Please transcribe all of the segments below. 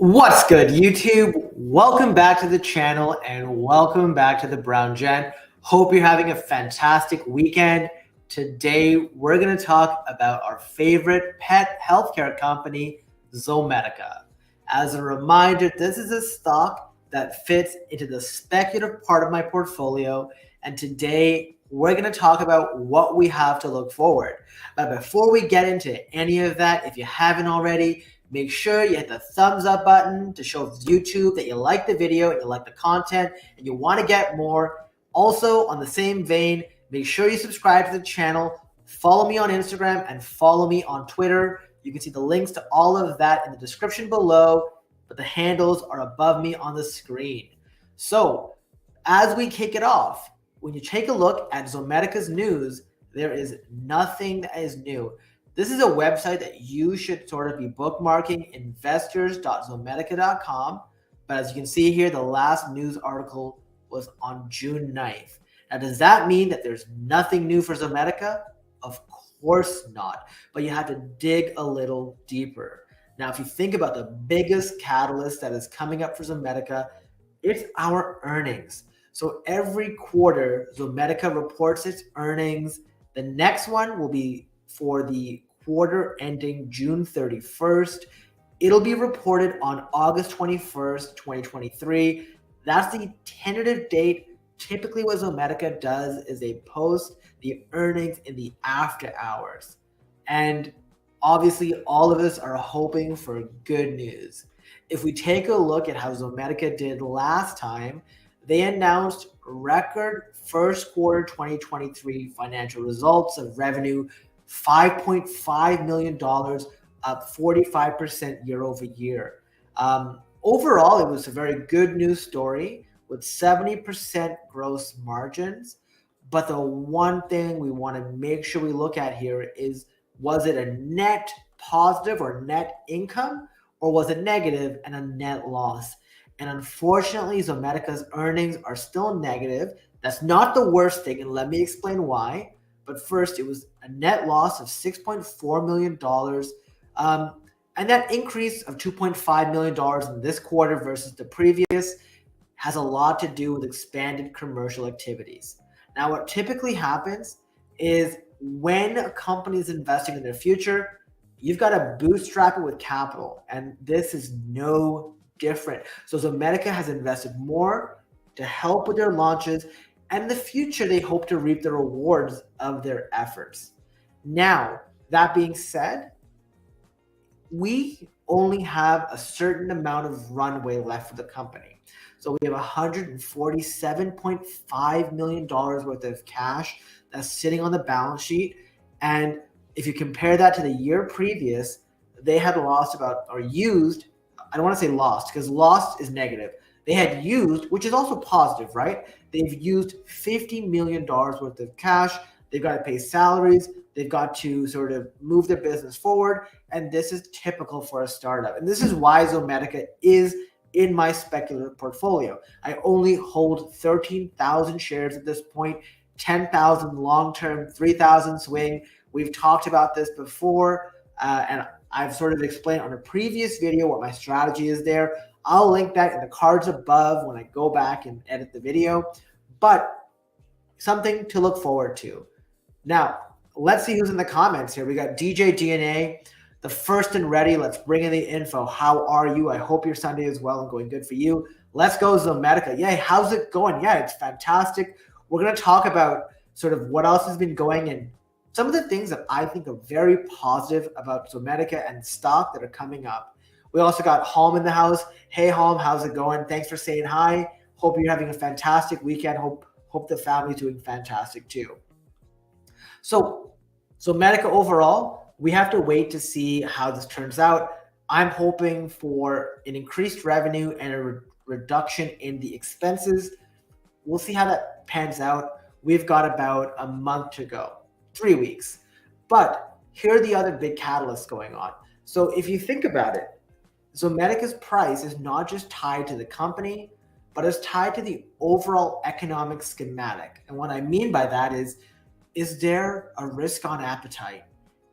What's good, YouTube? Welcome back to the channel and welcome back to the Brown Gen. Hope you're having a fantastic weekend. Today, we're going to talk about our favorite pet healthcare company, Zomedica. As a reminder, this is a stock that fits into the speculative part of my portfolio. And today, we're going to talk about what we have to look forward. But before we get into any of that, if you haven't already, make sure you hit the thumbs up button to show YouTube that you like the video and you like the content and you want to get more. Also, on the same vein, make sure you subscribe to the channel, follow me on Instagram, and follow me on Twitter. You can see the links to all of that in the description below, but the handles are above me on the screen. So, as we kick it off, when you take a look at Zomedica's news, there is nothing that is new. This is a website that you should sort of be bookmarking, investors.zomedica.com. But as you can see here, the last news article was on June 9th. Now, does that mean that there's nothing new for Zomedica? Of course not. But you have to dig a little deeper. Now, if you think about the biggest catalyst that is coming up for Zomedica, it's our earnings. So every quarter, Zomedica reports its earnings. The next one will be for the quarter ending June 31st. It'll be reported on August 21st, 2023. That's the tentative date. Typically what Zomedica does is they post the earnings in the after hours. And obviously all of us are hoping for good news. If we take a look at how Zomedica did last time, they announced record first quarter 2023 financial results of revenue $5.5 million, up 45% year over year. Overall, it was a very good news story with 70% gross margins. But the one thing we want to make sure we look at here is, was it a net positive or net income, or was it negative and a net loss? And unfortunately, Zomedica's earnings are still negative. That's not the worst thing, and let me explain why. But first, it was a net loss of $6.4 million. And that increase of $2.5 million in this quarter versus the previous has a lot to do with expanded commercial activities. Now, what typically happens is when a company is investing in their future, you've got to bootstrap it with capital. And this is no different. So Zomedica has invested more to help with their launches, and in the future they hope to reap the rewards of their efforts. Now, that being said, we only have a certain amount of runway left for the company. So we have $147.5 million worth of cash that's sitting on the balance sheet. And if you compare that to the year previous, they had lost about, or used, I don't want to say lost because lost is negative. They had used, which is also positive, right? They've used $50 million worth of cash. They've got to pay salaries. They've got to sort of move their business forward. And this is typical for a startup. And this is why Zomedica is in my speculative portfolio. I only hold 13,000 shares at this point, 10,000 long-term, 3,000 swing. We've talked about this before, and I've sort of explained on a previous video what my strategy is there. I'll link that in the cards above when I go back and edit the video, but something to look forward to. Now, let's see who's in the comments here. We got DJ DNA, the first and ready. Let's bring in the info. How are you? I hope your Sunday is well and going good for you. Let's go Zomedica. Yay, how's it going? Yeah, it's fantastic. We're going to talk about sort of what else has been going and some of the things that I think are very positive about Zomedica and stock that are coming up. We also got Halm in the house. Hey, Halm, how's it going? Thanks for saying hi. Hope you're having a fantastic weekend. Hope the family's doing fantastic too. So Zomedica overall, we have to wait to see how this turns out. I'm hoping for an increased revenue and a reduction in the expenses. We'll see how that pans out. We've got about a month to go. 3 weeks. But here are the other big catalysts going on. So if you think about it, Zomedica's price is not just tied to the company, but it's tied to the overall economic schematic. And what I mean by that is there a risk on appetite?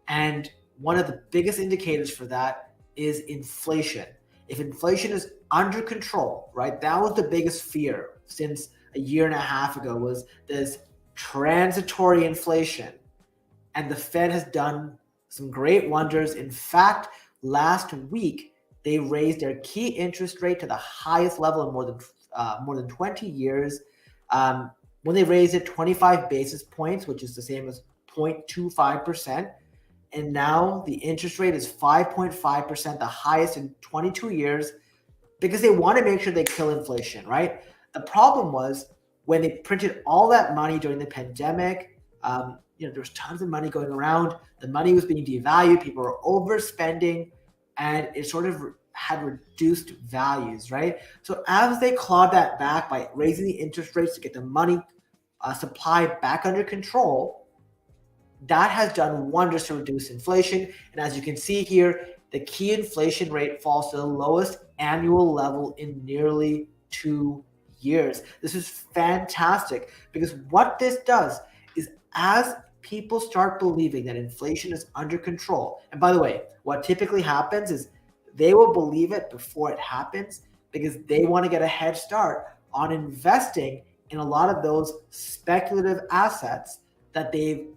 And one of the biggest indicators for that is inflation. if inflation is under control, right? That was the biggest fear since a year and a half ago, was this transitory inflation. And the Fed has done some great wonders. In fact, last week, they raised their key interest rate to the highest level in more than 20 years. When they raised it 25 basis points, which is the same as 0.25%. And now the interest rate is 5.5%, the highest in 22 years, because they want to make sure they kill inflation, right? The problem was when they printed all that money during the pandemic, there was tons of money going around. The money was being devalued. People were overspending, and it sort of had reduced values, right? So as they clawed that back by raising the interest rates to get the money supply back under control, that has done wonders to reduce inflation. And as you can see here, the key inflation rate falls to the lowest annual level in nearly 2 years. This is fantastic, because what this does is, as people start believing that inflation is under control, and by the way, what typically happens is they will believe it before it happens, because they want to get a head start on investing in a lot of those speculative assets that they've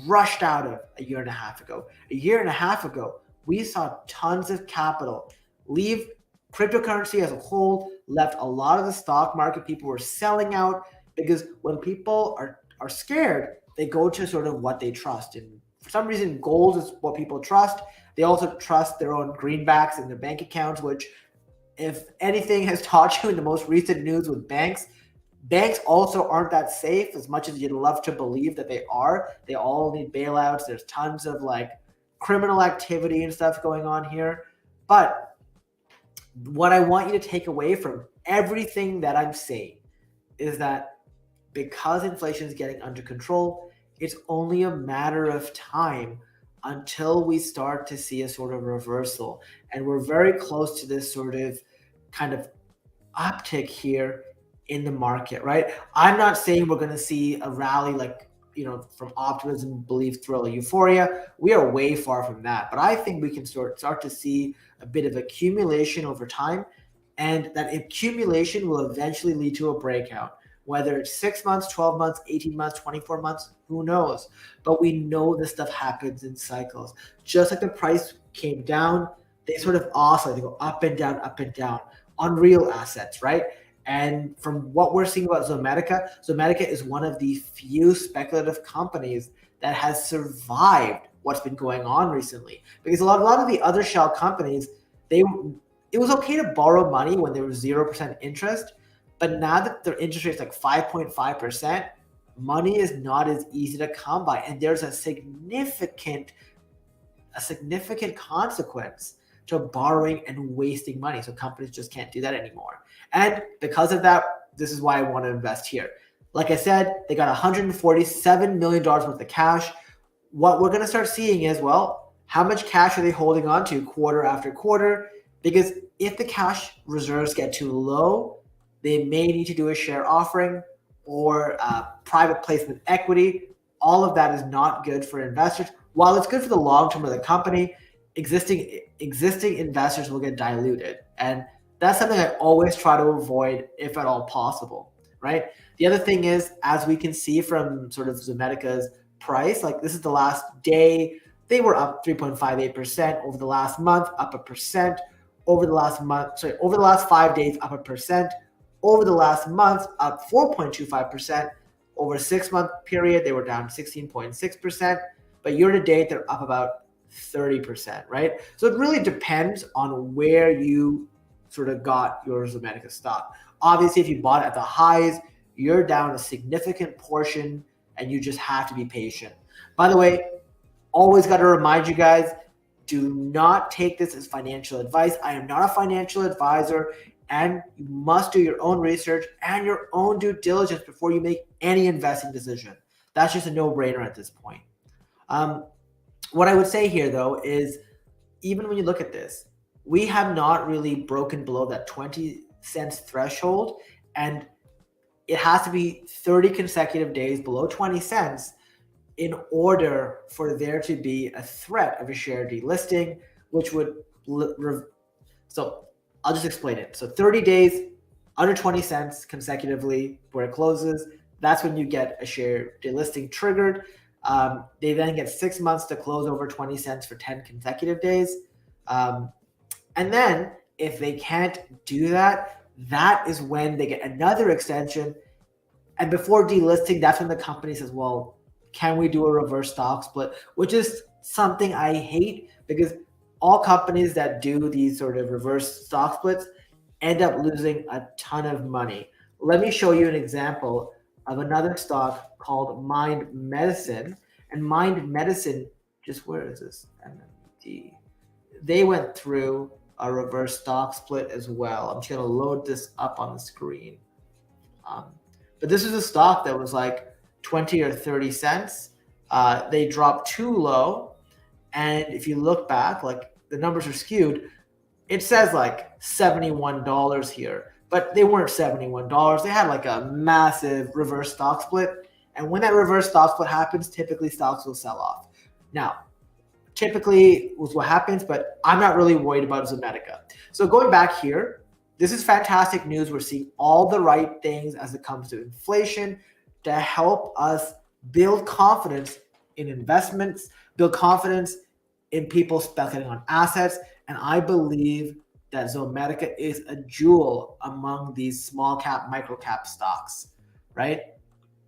rushed out of a year and a half ago. A year and a half ago, we saw tons of capital leave cryptocurrency as a whole, left a lot of the stock market. People were selling out, because when people are scared, they go to sort of what they trust. And for some reason, gold is what people trust. They also trust their own greenbacks in their bank accounts, which, if anything has taught you in the most recent news with banks also aren't that safe as much as you'd love to believe that they are. They all need bailouts. There's tons of criminal activity and stuff going on here. But what I want you to take away from everything that I'm saying is that because inflation is getting under control, it's only a matter of time until we start to see a sort of reversal. And we're very close to this sort of kind of uptick here in the market, right? I'm not saying we're going to see a rally from optimism, belief, thrill, euphoria. We are way far from that. But I think we can start to see a bit of accumulation over time, and that accumulation will eventually lead to a breakout. Whether it's 6 months, 12 months, 18 months, 24 months, who knows? But we know this stuff happens in cycles. Just like the price came down, they sort of oscillate. They go up and down on real assets, right? And from what we're seeing about Zomedica is one of the few speculative companies that has survived what's been going on recently. Because a lot of the other shell companies, it was okay to borrow money when there was 0% interest, but now that their interest rate is 5.5%, money is not as easy to come by, and there's a significant consequence to borrowing and wasting money. So companies just can't do that anymore. And because of that, this is why I want to invest here. Like I said, they got $147 million worth of cash. What we're going to start seeing is, well, how much cash are they holding on to quarter after quarter? Because if the cash reserves get too low, they may need to do a share offering or private placement equity. All of that is not good for investors. While it's good for the long term of the company, existing investors will get diluted. And that's something I always try to avoid if at all possible, right? The other thing is, as we can see from sort of Zomedica's price, this is the last day, they were up 3.58%. Over the last month, up 1%. Over the last 5 days, up 1%. Over the last month, up 4.25%. Over a 6-month period, they were down 16.6%. But year to date, they're up about 30%, right? So it really depends on where you sort of got your Zomedica stock. Obviously, if you bought it at the highs, you're down a significant portion, and you just have to be patient. By the way, always got to remind you guys, do not take this as financial advice. I am not a financial advisor, and you must do your own research and your own due diligence before you make any investing decision. That's just a no-brainer at this point. What I would say here, though, is even when you look at this, we have not really broken below that 20 cents threshold, and it has to be 30 consecutive days below 20 cents in order for there to be a threat of a share delisting, which would I'll just explain it. So 30 days, under 20 cents consecutively where it closes, that's when you get a share delisting triggered. They then get 6 months to close over 20 cents for 10 consecutive days. And then if they can't do that, that is when they get another extension. And before delisting, that's when the company says, well, can we do a reverse stock split? Which is something I hate, because all companies that do these sort of reverse stock splits end up losing a ton of money. Let me show you an example of another stock called Mind Medicine. And Mind Medicine, just where is this? MMD. They went through a reverse stock split as well. I'm just going to load this up on the screen. But this is a stock that was like 20 or 30 cents. They dropped too low. And if you look back, like the numbers are skewed. It says like $71 here, but they weren't $71. They had like a massive reverse stock split. And when that reverse stock split happens, typically stocks will sell off. Now, typically was what happens, but I'm not really worried about Zomedica. So going back here, this is fantastic news. We're seeing all the right things as it comes to inflation to help us build confidence in investments, build confidence in people speculating on assets. And I believe that Zomedica is a jewel among these small cap, micro cap stocks, right?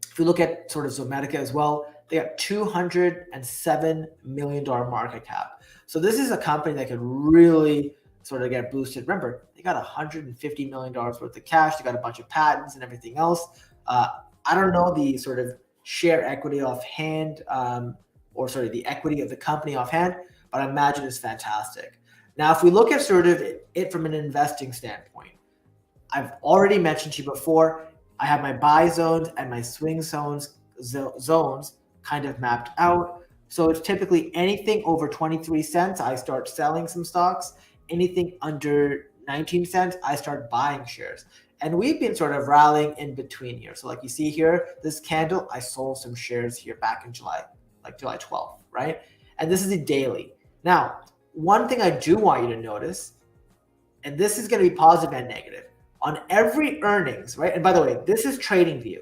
If we look at sort of Zomedica as well, they got $207 million market cap. So this is a company that could really sort of get boosted. Remember, they got $150 million worth of cash. They got a bunch of patents and everything else. I don't know the sort of share equity offhand, the equity of the company offhand, but I imagine it's fantastic. Now, if we look at sort of it from an investing standpoint, I've already mentioned to you before, I have my buy zones and my swing zones kind of mapped out. So it's typically anything over 23 cents, I start selling some stocks. Anything under 19 cents, I start buying shares. And we've been sort of rallying in between here. So like you see here, this candle, I sold some shares here back in July, like July 12th, right? And this is a daily. Now, one thing I do want you to notice, and this is going to be positive and negative, on every earnings, right? And by the way, this is TradingView.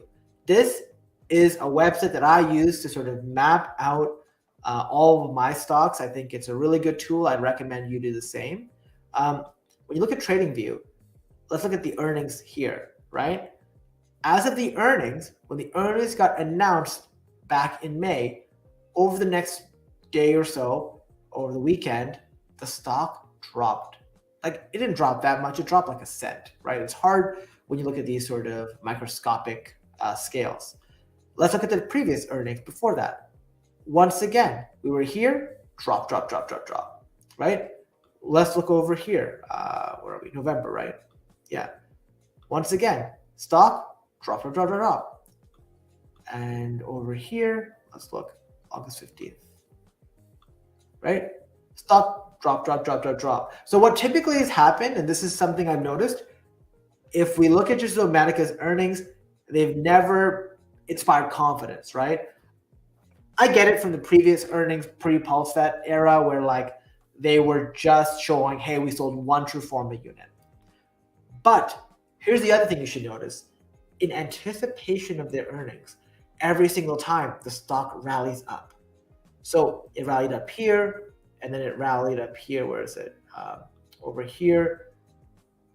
This is a website that I use to sort of map out all of my stocks. I think it's a really good tool. I'd recommend you do the same. When you look at TradingView, let's look at the earnings here, right? As of the earnings, when the earnings got announced back in May, over the next day or so, over the weekend, the stock dropped. Like, it didn't drop that much. It dropped like a cent, right? It's hard when you look at these sort of microscopic scales. Let's look at the previous earnings before that. Once again, we were here, drop, right? Let's look over here. Where are we? November, right? Yeah. Once again, stock, drop. And over here, let's look, August 15th, right? Stock, drop. So what typically has happened, and this is something I've noticed, if we look at just Zomedica's earnings, they've never inspired confidence, right? I get it from the previous earnings pre-PulseVet era where like they were just showing, hey, we sold one truforma unit. But here's the other thing you should notice. In anticipation of their earnings, every single time the stock rallies up. So it rallied up here, and then it rallied up here. Where is it? Over here.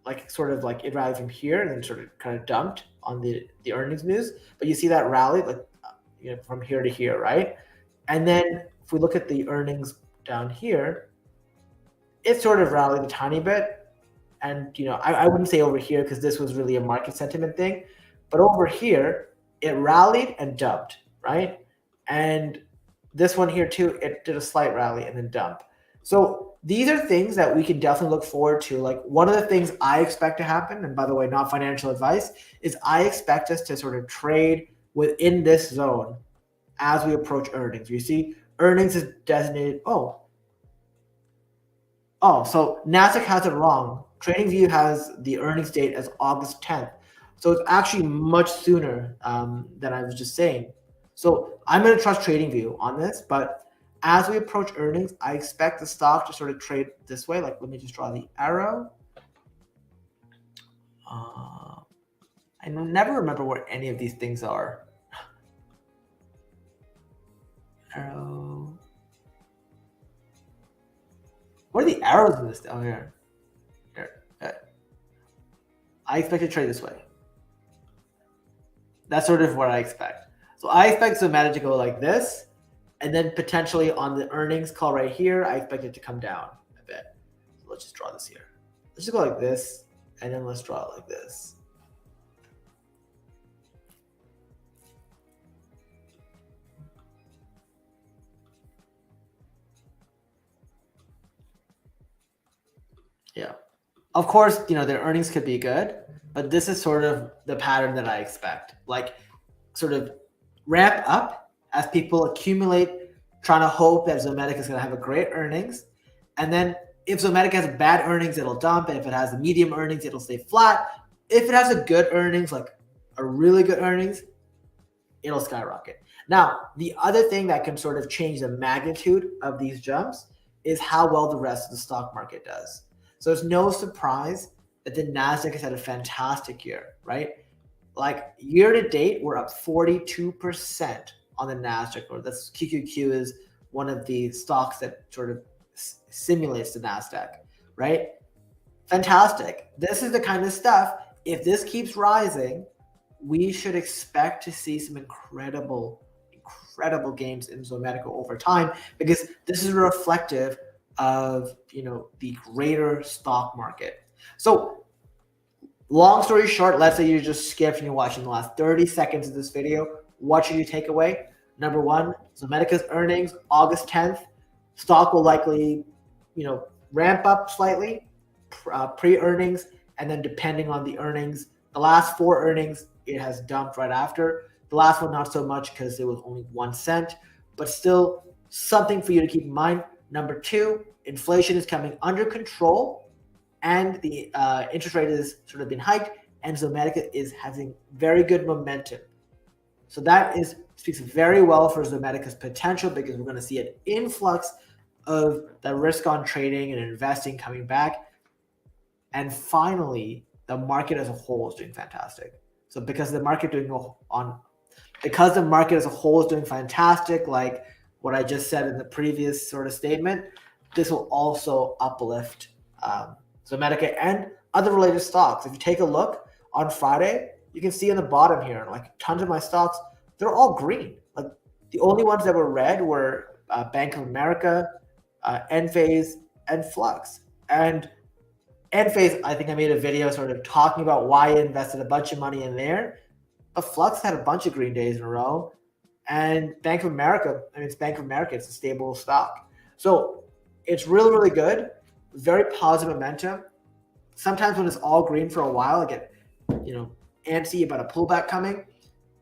Like sort of like it rallied from here and then sort of kind of dumped on the earnings news. But you see that rally like from here to here, right? And then if we look at the earnings down here, it sort of rallied a tiny bit. And I wouldn't say over here because this was really a market sentiment thing, but over here it rallied and dumped, right? And this one here too, it did a slight rally and then dump. So these are things that we can definitely look forward to. Like one of the things I expect to happen, and by the way, not financial advice, is I expect us to sort of trade within this zone as we approach earnings. You see, earnings is designated. So Nasdaq has it wrong. TradingView has the earnings date as August 10th. So it's actually much sooner than I was just saying. So I'm going to trust TradingView on this, but as we approach earnings, I expect the stock to sort of trade this way. Like, let me just draw the arrow. I never remember where any of these things are. Arrow. What are the arrows in this? Oh, here. Here. I expect to trade this way. That's sort of what I expect. So I expect Zomedica to go like this, and then potentially on the earnings call right here, I expect it to come down a bit. So let's just draw this here. Let's just go like this, and then let's draw it like this. Yeah. Of course, their earnings could be good, but this is sort of the pattern that I expect. Like, sort of ramp up as people accumulate, trying to hope that Zomedica is going to have a great earnings. And then if Zomedica has bad earnings, it'll dump. And if it has a medium earnings, it'll stay flat. If it has a good earnings, like a really good earnings, it'll skyrocket. Now, the other thing that can sort of change the magnitude of these jumps is how well the rest of the stock market does. So it's no surprise that the Nasdaq has had a fantastic year, right? Like year to date, we're up 42% on the Nasdaq. Or that's QQQ is one of the stocks that sort of simulates the Nasdaq, right? Fantastic. This is the kind of stuff. If this keeps rising, we should expect to see some incredible gains in Zomedica over time, because this is reflective of the greater stock market. So long story short, let's say you just skipped and you're watching the last 30 seconds of this video. What should you take away? Number one, Zomedica's earnings, August 10th. Stock will likely, ramp up slightly, pre-earnings, and then depending on the earnings, the last 4 earnings, it has dumped right after. The last one, not so much because it was only 1 cent, but still something for you to keep in mind. Number 2, inflation is coming under control, and the interest rate has sort of been hiked, and Zomedica is having very good momentum. So that speaks very well for Zomedica's potential, because we're going to see an influx of the risk on trading and investing coming back. And finally, the market as a whole is doing fantastic. So because the market as a whole is doing fantastic, like what I just said in the previous sort of statement, this will also uplift Zomedica and other related stocks. If you take a look on Friday, you can see on the bottom here, like tons of my stocks, they're all green. Like the only ones that were red were Bank of America, Enphase, and Flux. And Enphase, I think I made a video sort of talking about why I invested a bunch of money in there. But Flux had a bunch of green days in a row. And Bank of America, it's Bank of America. It's a stable stock. So it's really, really good. Very positive momentum. Sometimes when it's all green for a while, I get, antsy about a pullback coming.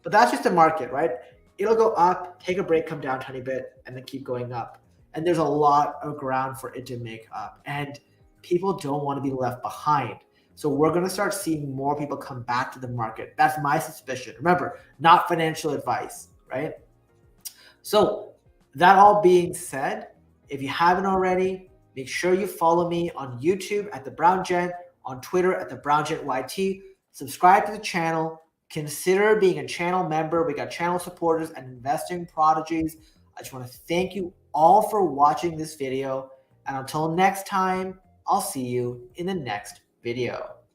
But that's just the market, right? It'll go up, take a break, come down a tiny bit, and then keep going up. And there's a lot of ground for it to make up. And people don't want to be left behind. So we're going to start seeing more people come back to the market. That's my suspicion. Remember, not financial advice, right? So that all being said, if you haven't already, make sure you follow me on YouTube at The Brown Gent, on Twitter at The Brown Gent YT. Subscribe to the channel. Consider being a channel member. We got channel supporters and investing prodigies. I just want to thank you all for watching this video. And until next time, I'll see you in the next video.